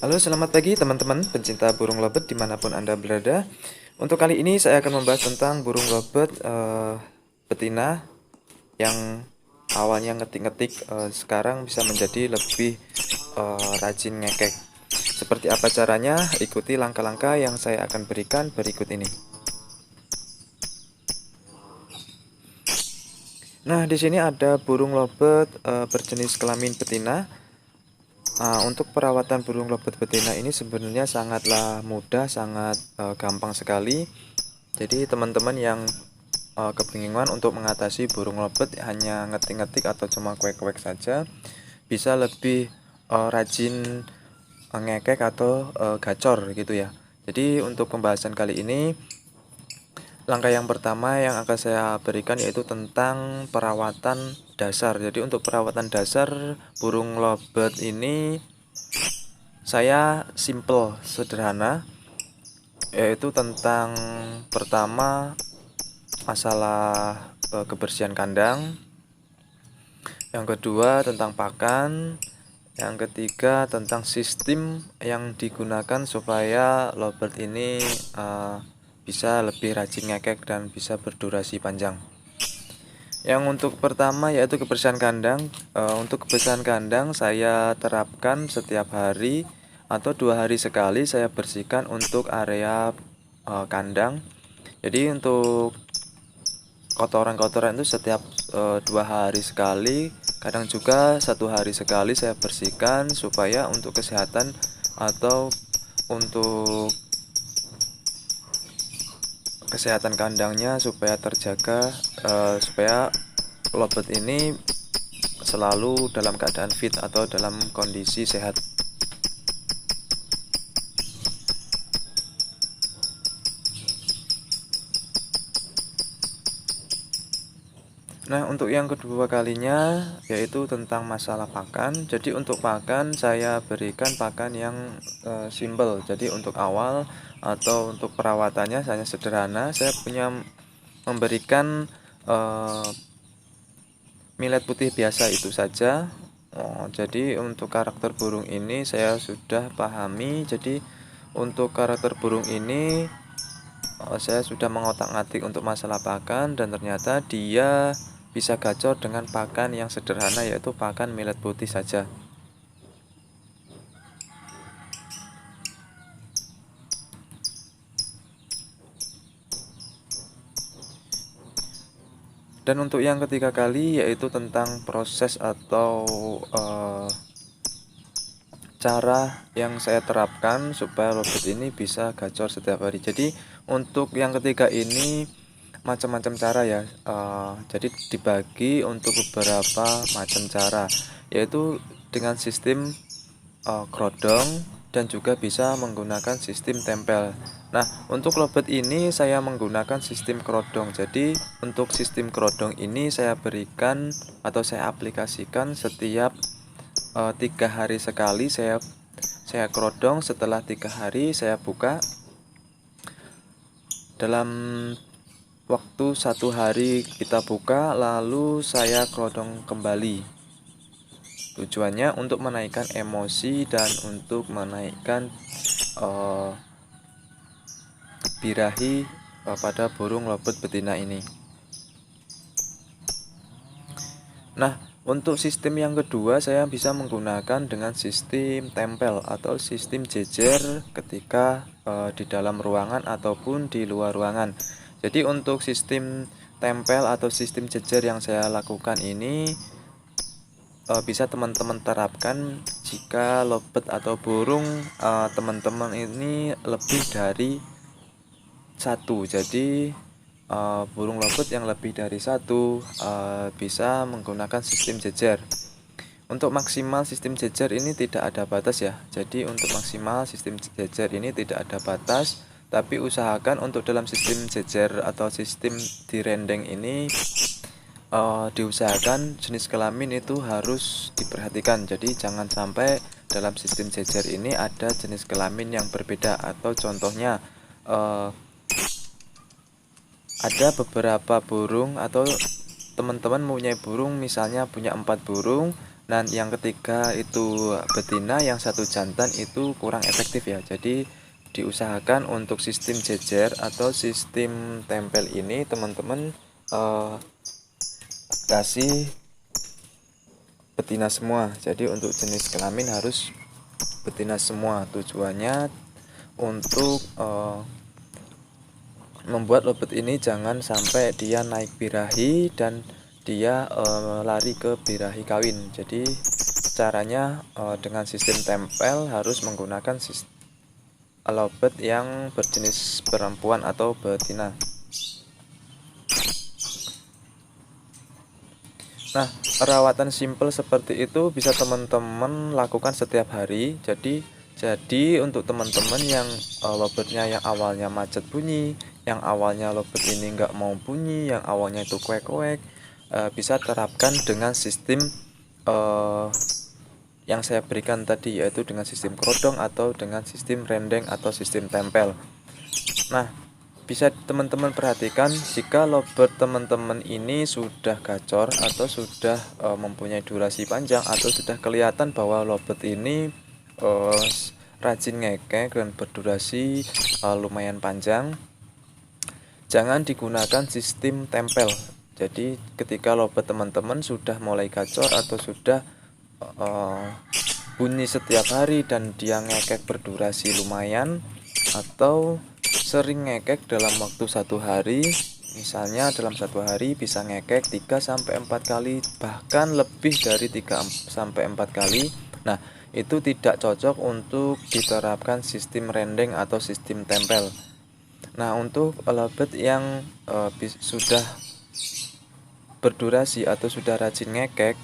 Halo, selamat pagi teman-teman pencinta burung lobet dimanapun Anda berada. Untuk kali ini saya akan membahas tentang burung lobet betina yang awalnya ngetik-ngetik, sekarang bisa menjadi lebih rajin ngekek. Seperti apa caranya? Ikuti langkah-langkah yang saya akan berikan berikut ini. Nah, di sini ada burung lobet berjenis kelamin betina. Untuk perawatan burung lobet betina ini sebenarnya sangatlah mudah, sangat gampang sekali. Jadi teman-teman yang kebingungan untuk mengatasi burung lobet hanya ngetik-ngetik atau cuma kuek-kuek saja, bisa lebih rajin ngekek atau gacor gitu ya. Jadi untuk pembahasan kali ini, langkah yang pertama yang akan saya berikan yaitu tentang perawatan dasar. Jadi untuk perawatan dasar burung lobet ini saya simple, sederhana, yaitu tentang pertama masalah kebersihan kandang, yang kedua tentang pakan, yang ketiga tentang sistem yang digunakan supaya lovebird ini bisa lebih rajin ngekek dan bisa berdurasi panjang. Yang untuk pertama yaitu kebersihan kandang. Untuk kebersihan kandang saya terapkan setiap hari atau 2 hari sekali saya bersihkan untuk area kandang. Jadi untuk kotoran-kotoran itu setiap 2 hari sekali, kadang juga 1 hari sekali saya bersihkan supaya untuk kesehatan atau untuk kesehatan kandangnya supaya terjaga, supaya lobet ini selalu dalam keadaan fit atau dalam kondisi sehat. Nah, untuk yang kedua kalinya yaitu tentang masalah pakan. Jadi untuk pakan saya berikan pakan yang simple. Jadi untuk awal atau untuk perawatannya saya sederhana. Saya punya memberikan millet putih biasa itu saja. Jadi untuk karakter burung ini saya sudah pahami. Jadi untuk karakter burung ini saya sudah mengotak-ngatik untuk masalah pakan dan ternyata dia bisa gacor dengan pakan yang sederhana yaitu pakan millet putih saja. Dan untuk yang ketiga kali yaitu tentang proses atau cara yang saya terapkan supaya lobet ini bisa gacor setiap hari. Jadi untuk yang ketiga ini macam-macam cara ya. Jadi dibagi untuk beberapa macam cara, yaitu dengan sistem kerodong dan juga bisa menggunakan sistem tempel. Nah, untuk lobet ini saya menggunakan sistem kerodong. Jadi untuk sistem kerodong ini saya berikan atau saya aplikasikan setiap 3 hari sekali saya kerodong. Setelah 3 hari saya buka. Dalam waktu 1 hari kita buka, lalu saya kerodong kembali. Tujuannya untuk menaikkan emosi dan untuk menaikkan birahi pada burung lobet betina ini. Nah, untuk sistem yang kedua saya bisa menggunakan dengan sistem tempel atau sistem jejer ketika di dalam ruangan ataupun di luar ruangan. Jadi untuk sistem tempel atau sistem jejer yang saya lakukan ini bisa teman-teman terapkan jika lobet atau burung teman-teman ini lebih dari satu. Jadi burung lobet yang lebih dari satu bisa menggunakan sistem jejer. Untuk maksimal sistem jejer ini tidak ada batas ya. Jadi untuk maksimal sistem jejer ini tidak ada batas, tapi usahakan untuk dalam sistem jejer atau sistem direndeng ini diusahakan jenis kelamin itu harus diperhatikan. Jadi jangan sampai dalam sistem jejer ini ada jenis kelamin yang berbeda. Atau contohnya ada beberapa burung atau teman-teman mempunyai burung, misalnya punya 4 burung, Dan yang ketiga itu betina, yang satu jantan itu kurang efektif ya. Jadi diusahakan untuk sistem jejer atau sistem tempel ini teman-teman kasih betina semua. Jadi untuk jenis kelamin harus betina semua. Tujuannya untuk membuat lobet ini jangan sampai dia naik birahi dan dia lari ke birahi kawin. Jadi caranya dengan sistem tempel harus menggunakan lobet yang berjenis perempuan atau betina. Nah, perawatan simple seperti itu bisa teman-teman lakukan setiap hari. Jadi untuk teman-teman yang lobetnya yang awalnya macet bunyi, yang awalnya lobet ini nggak mau bunyi, yang awalnya itu kuek-kuek, bisa terapkan dengan sistem yang saya berikan tadi, yaitu dengan sistem kerodong atau dengan sistem rendeng atau sistem tempel. Nah, bisa teman-teman perhatikan jika lobet teman-teman ini sudah gacor atau sudah mempunyai durasi panjang atau sudah kelihatan bahwa lobet ini rajin ngekek dan berdurasi lumayan panjang, jangan digunakan sistem tempel. Jadi ketika lobet teman-teman sudah mulai gacor atau sudah bunyi setiap hari dan dia ngekek berdurasi lumayan atau sering ngekek dalam waktu satu hari, misalnya dalam satu hari bisa ngekek 3-4 kali, bahkan lebih dari 3-4 kali. Nah, itu tidak cocok untuk diterapkan sistem rendeng atau sistem tempel. Nah, untuk lobet yang sudah berdurasi atau sudah rajin ngekek,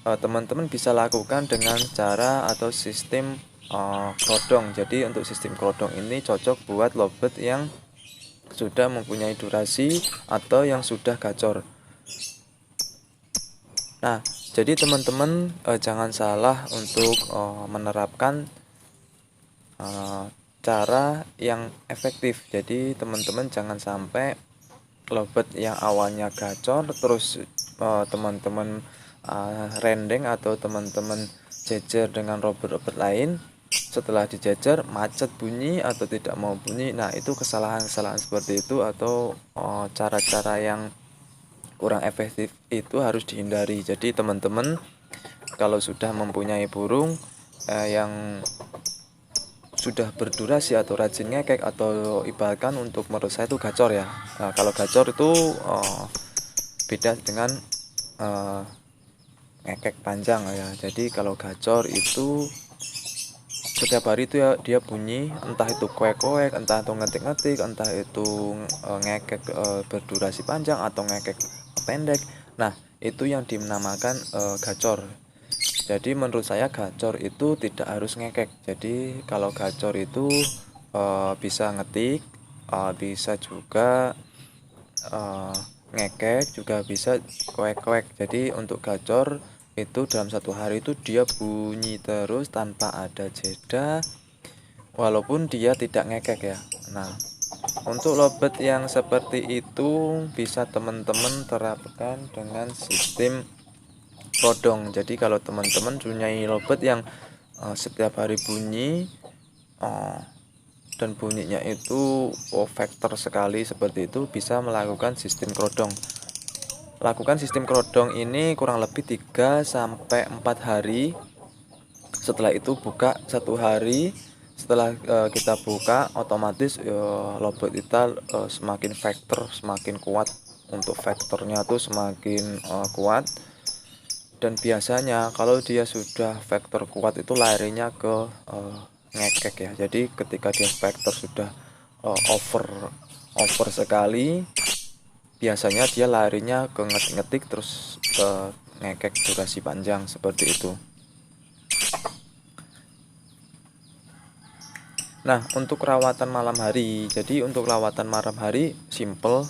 teman-teman bisa lakukan dengan cara atau sistem kerodong. Jadi untuk sistem kerodong ini cocok buat lobet yang sudah mempunyai durasi atau yang sudah gacor. Nah, jadi teman-teman jangan salah untuk menerapkan cara yang efektif. Jadi teman-teman jangan sampai lobet yang awalnya gacor terus teman-teman rendeng atau teman-teman jejer dengan robot-robot lain, setelah dijejer macet bunyi atau tidak mau bunyi. Nah, itu kesalahan-kesalahan seperti itu atau cara-cara yang kurang efektif itu harus dihindari. Jadi teman-teman kalau sudah mempunyai burung yang sudah berdurasi atau rajin ngekek atau ibaratkan untuk menurut saya itu gacor ya. Nah, kalau gacor itu beda dengan ngekek panjang ya. Jadi kalau gacor itu setiap hari itu ya dia bunyi, entah itu kuek-kuek, entah itu ngetik-ngetik, entah itu ngekek berdurasi panjang atau ngekek pendek. Nah, itu yang dinamakan gacor. Jadi menurut saya gacor itu tidak harus ngekek. Jadi kalau gacor itu bisa ngetik, bisa juga ngekek, juga bisa kuek-kuek. Jadi untuk gacor itu dalam satu hari itu dia bunyi terus tanpa ada jeda, walaupun dia tidak ngekek ya. Nah, untuk lobet yang seperti itu bisa teman-teman terapkan dengan sistem kerodong. Jadi kalau teman-teman punya lobet yang setiap hari bunyi dan bunyinya itu vektor sekali seperti itu, bisa melakukan sistem kerodong. Lakukan sistem kerodong ini kurang lebih 3-4 hari. Setelah itu buka satu hari. Setelah kita buka, otomatis lobet kita semakin vektor, semakin kuat. Untuk vektornya tuh semakin kuat. Dan biasanya kalau dia sudah vektor kuat itu larinya ke ngekek ya. Jadi ketika dia vektor sudah over sekali, biasanya dia larinya ke ngetik-ngetik terus ke ngekek durasi panjang seperti itu. Nah, untuk rawatan malam hari, jadi untuk rawatan malam hari simple.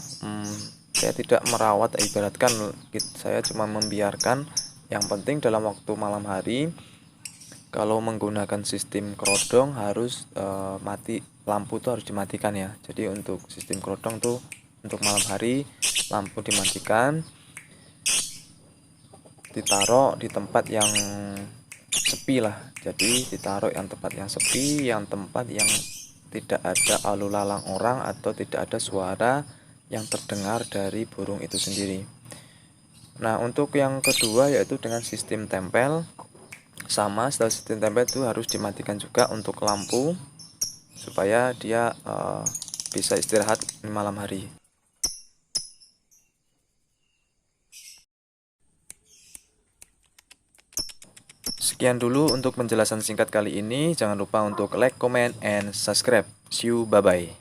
Saya tidak merawat, ibaratkan saya cuma membiarkan. Yang penting dalam waktu malam hari, kalau menggunakan sistem kerodong harus mati, lampu tuh harus dimatikan ya. Jadi untuk sistem kerodong tuh untuk malam hari lampu dimatikan, ditaruh di tempat yang sepi lah. Jadi ditaruh yang tempat yang sepi, yang tempat yang tidak ada lalu lalang orang atau tidak ada suara yang terdengar dari burung itu sendiri. Nah, untuk yang kedua yaitu dengan sistem tempel. Sama, setelah sistem tempel itu harus dimatikan juga untuk lampu supaya dia bisa istirahat di malam hari. Sekian dulu untuk penjelasan singkat kali ini. Jangan lupa untuk like, comment, and subscribe. See you, bye-bye.